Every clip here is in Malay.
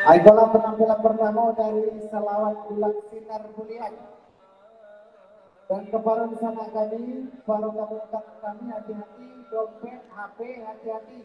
Adalah penampilan pertama dari Selawat Bulan Sinar Bulian. Dan kepada sana kami, para tamu-tamu kami, hati-hati, dompet, HP, hati-hati.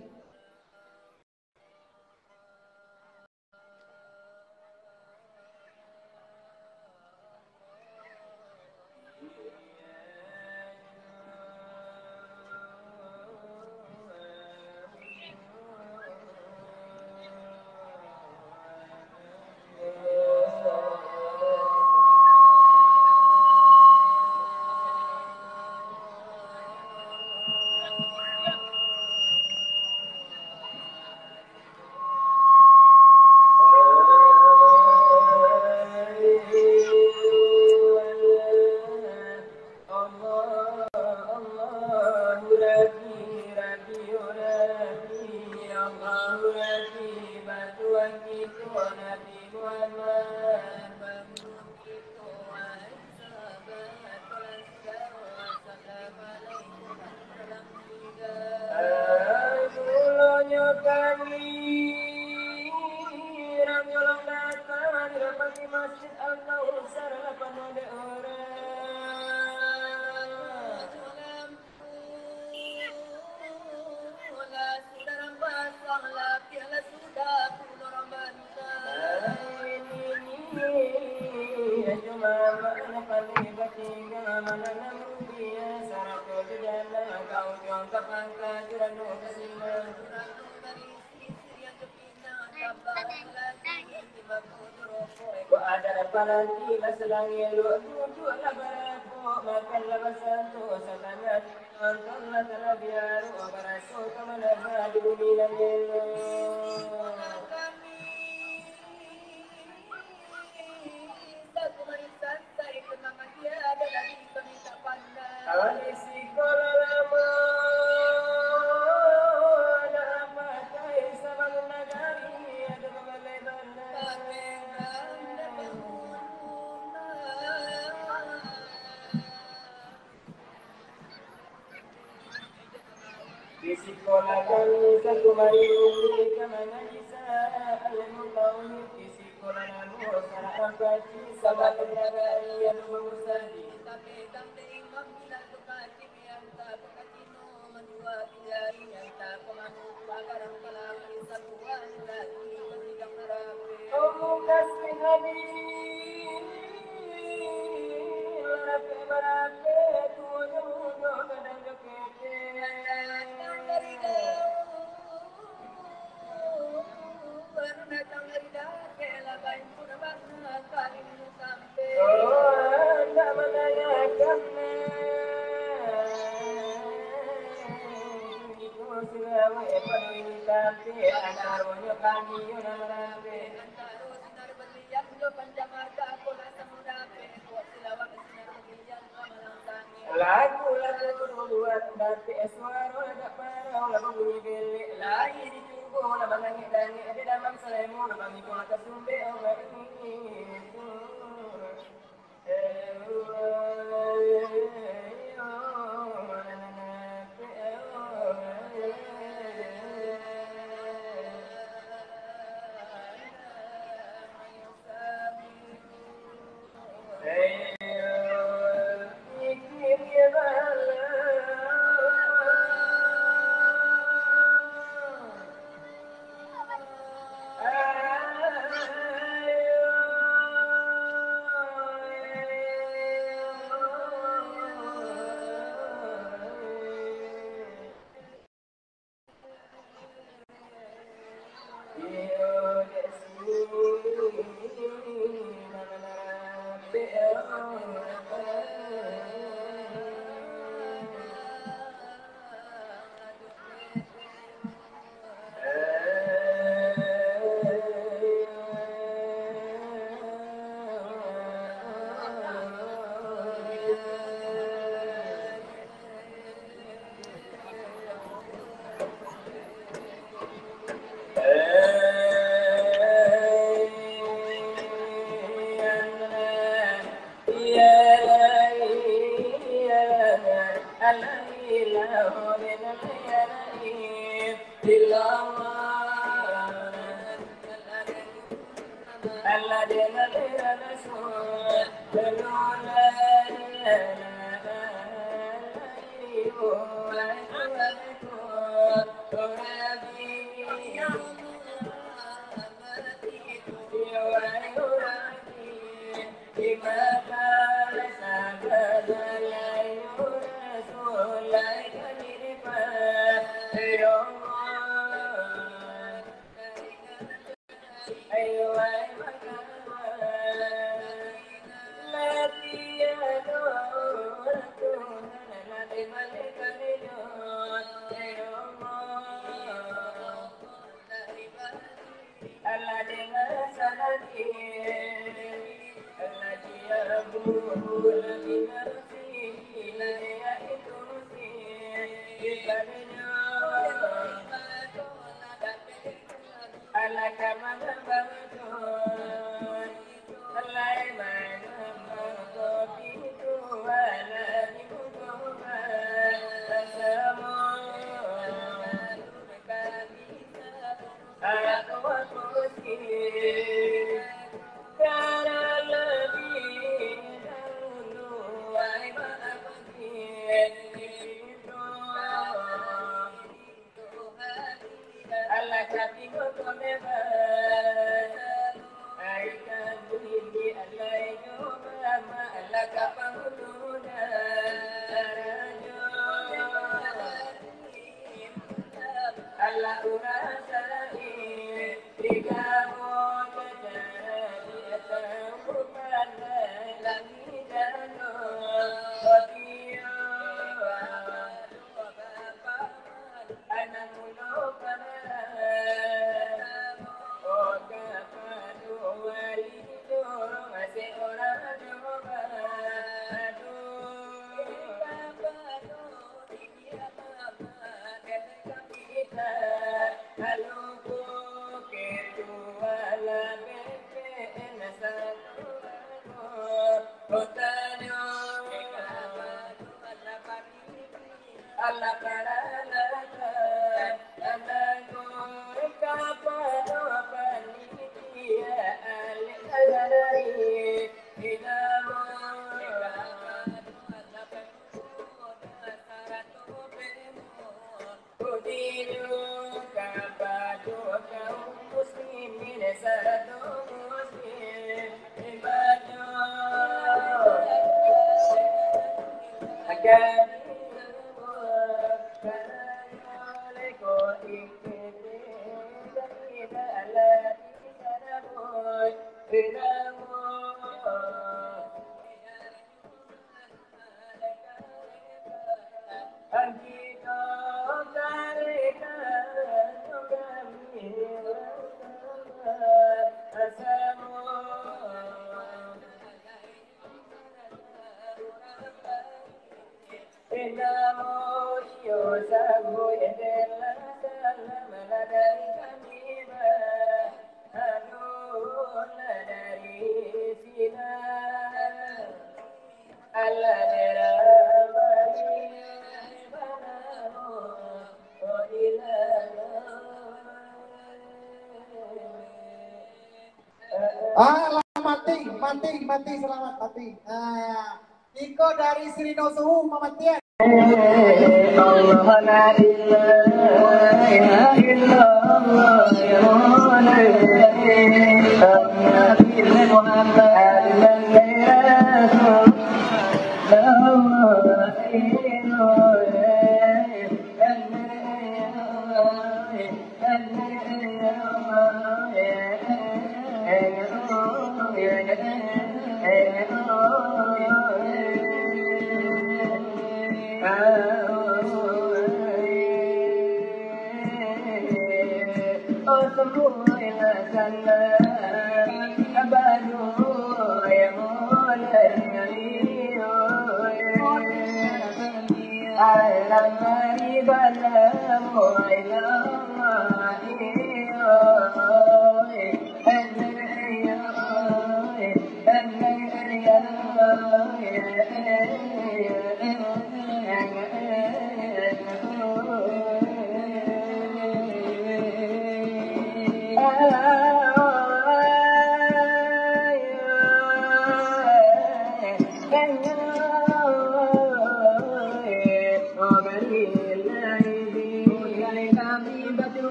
Mati, selamat mati. Nah, Iko dari Srino Suhu, Mamatian.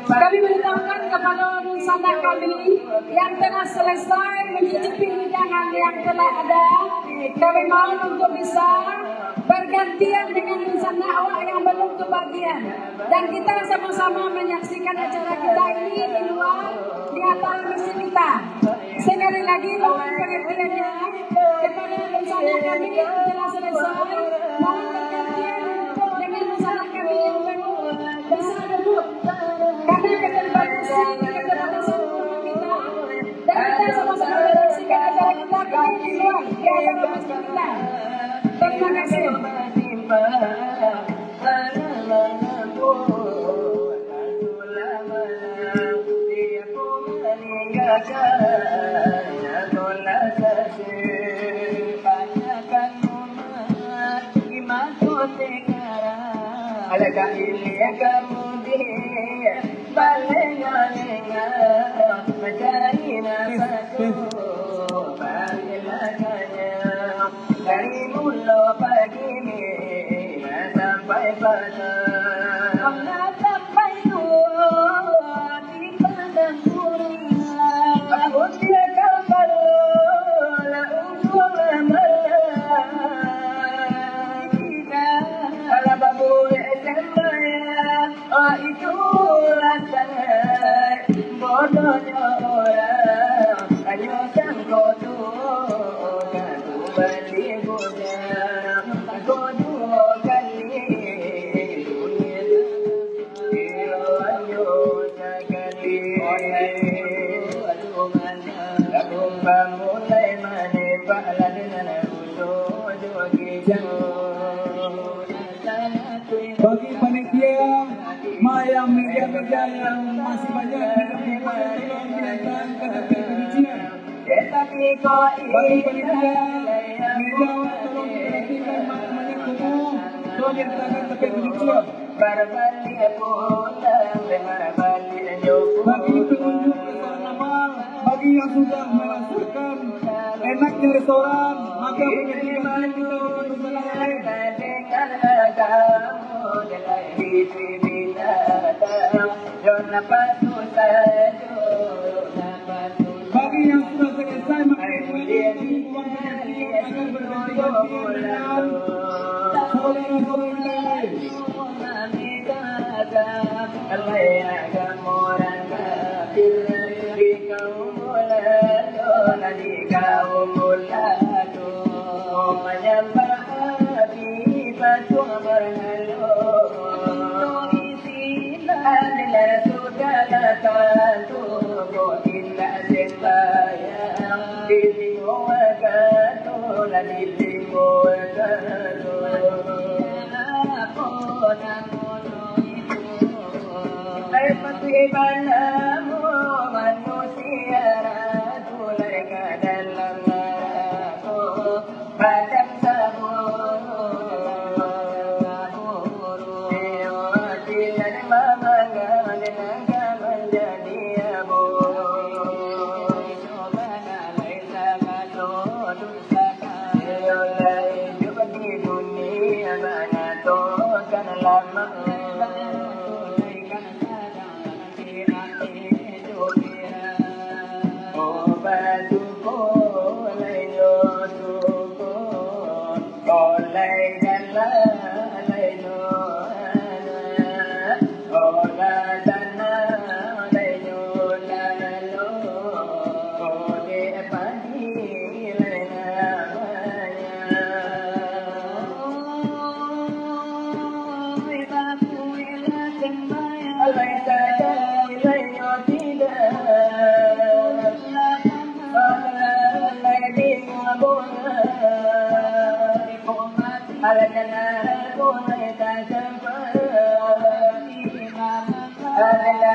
Kami beritahukan kepada saudara kami yang tengah selesai mencicipi hidangan yang telah ada. Kami mohon untuk bisa bergantian dengan insan dakwah yang belum kebagian, dan kita sama-sama menyaksikan acara kita ini di luar, di atas masjid kita. sekali lagi mohon pengertiannya kepada rencana kami yang telah selesai. Mohon pengertian dengan rencana kami yang baru bisa duduk karena keterbatasan ruang kita dan kita sama-sama menyaksikan acara kita kali di luar di acara masjid kita. Terima kasih. Alakah ini kamu dia balengannya mencari nafsu balengannya dari mulut pagi ni sampai petang sampai tua di padang gurun aku dia kapal untuk malam ala babu itulah saya bodohnya orang hanya sangkau tu balik gudang aku 2 kali dunia ayo sekali aku mulai menembak dengan usul kijang bagi panitia yang media-media yang masih banyak menyampaikan kata-kata kebencian. Bagi panitia media tolong diperhatikan maknanya umum, tolong dinyatakan kata kebencian. Bagi pengunjung restoran Amal, bagi yang sudah merasakan enaknya restoran, maka pengertian kita untuk lain. Bagi yang sudah selesai mengenai uang pengertian agar berganti-gantian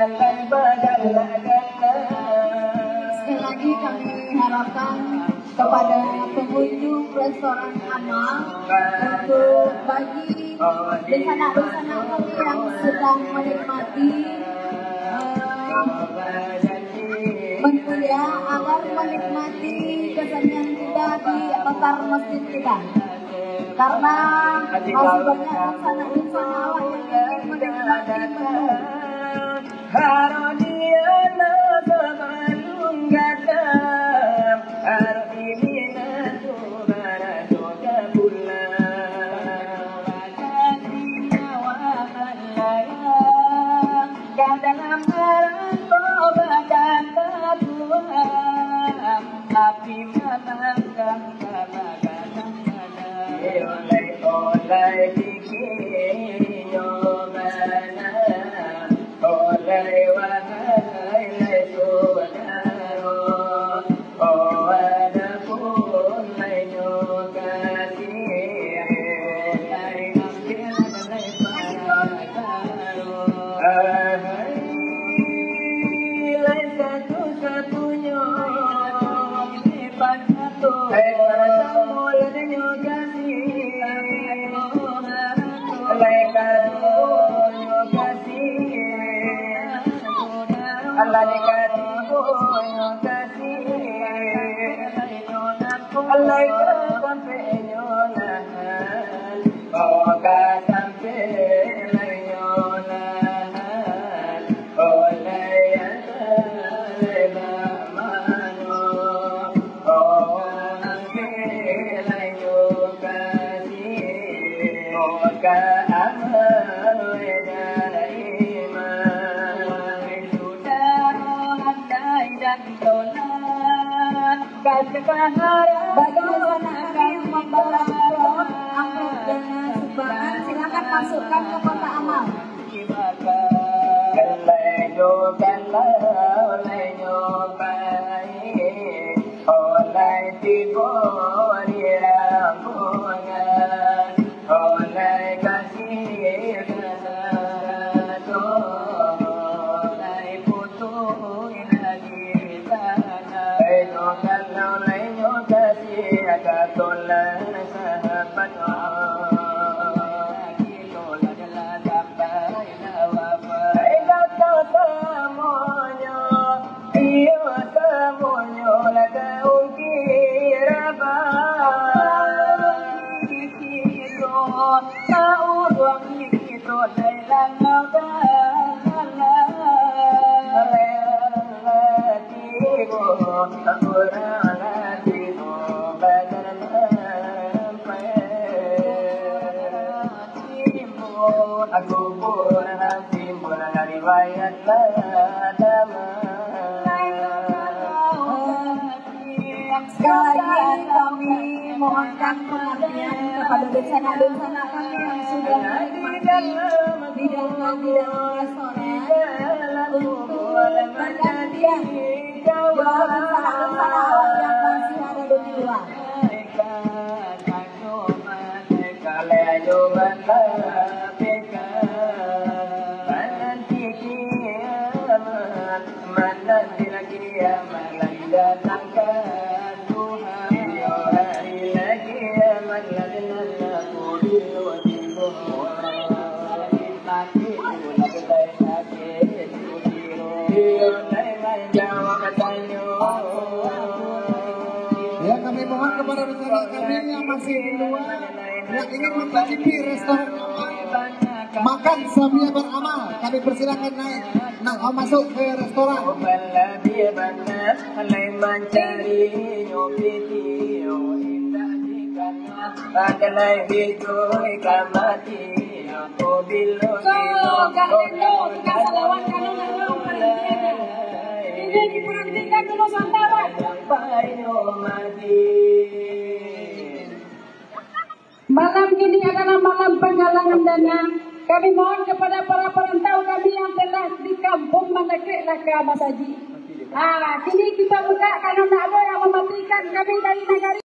dengan saudara-saudara lain. Sekali lagi kami harapkan kepada pengunjung restoran Amal untuk bagi bencana-bencana kami yang sedang menikmati menkuliah agar menikmati kesenian kita di altar masjid kita. Karena masih banyak bencana-bencana awal yang ingin menikmati menu. oleh fikir nyobana oleh wahai saudara oh ada pun menyukati hai ambil dari hai satu-satunya Allah dekati Allah sampai nyonahan oh sampai nyonahan oleh yang mano oh ambil nyukasi oh amal Bagaimana kami membawa amplop dengan sumbangan, silakan masukkan ke kotak amal. Aku pernah timbul dari riwayat Sekali kami mohonkan pengertian kepada bencana-bencana kami yang sudah menikmati di dalam restoran untuk bergantian jawaban bencana awal yang masih ada di luar. Ya, kami mohon kepada rekan kami yang masih di luar yang ingin mencicipi restoran makan sambil beramal, kami persilakan naik masuk ke restoran. Diperhentikan dulu santaran. Malam ini adalah malam penggalangan dana. Kami mohon kepada para perantau kami yang telah di kampung Mandakek Laka Masaji. Kini kita buka karena tak ada yang mematikan kami dari negara.